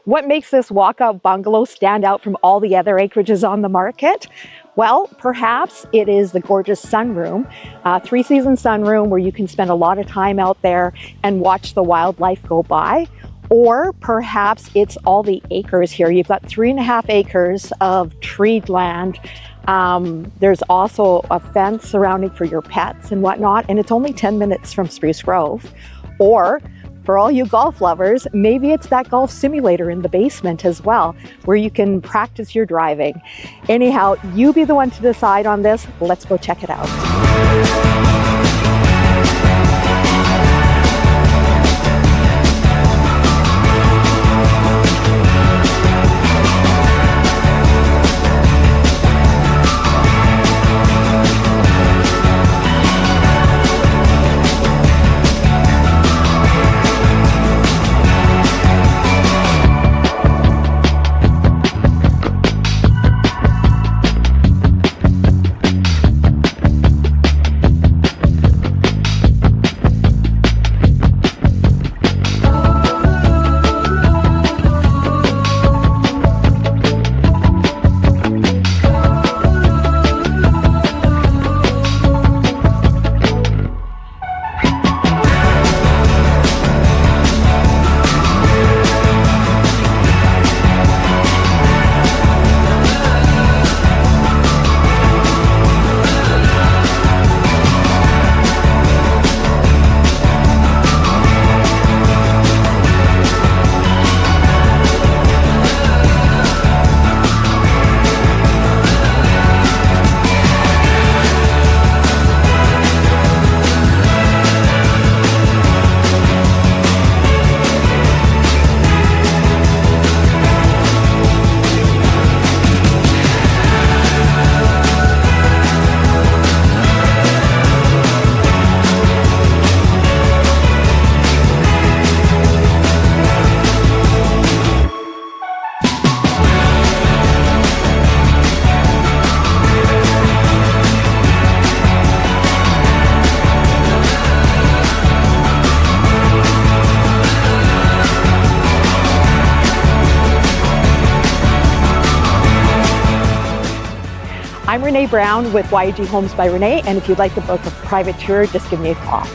What makes this walkout bungalow stand out from all the other acreages on the market? Well, perhaps it is the gorgeous sunroom, three-season sunroom where you can spend a lot of time out there and watch the wildlife go by. Or perhaps it's all the acres here. You've got 3.5 acres of treed land. There's also a fence surrounding for your pets and whatnot, and it's only 10 minutes from Spruce Grove. Or for all you golf lovers, maybe it's that golf simulator in the basement as well, where you can practice your driving. Anyhow, you be the one to decide on this. Let's go check it out. I'm Renee Brown with YG Homes by Renee, and if you'd like to book a private tour, just give me a call.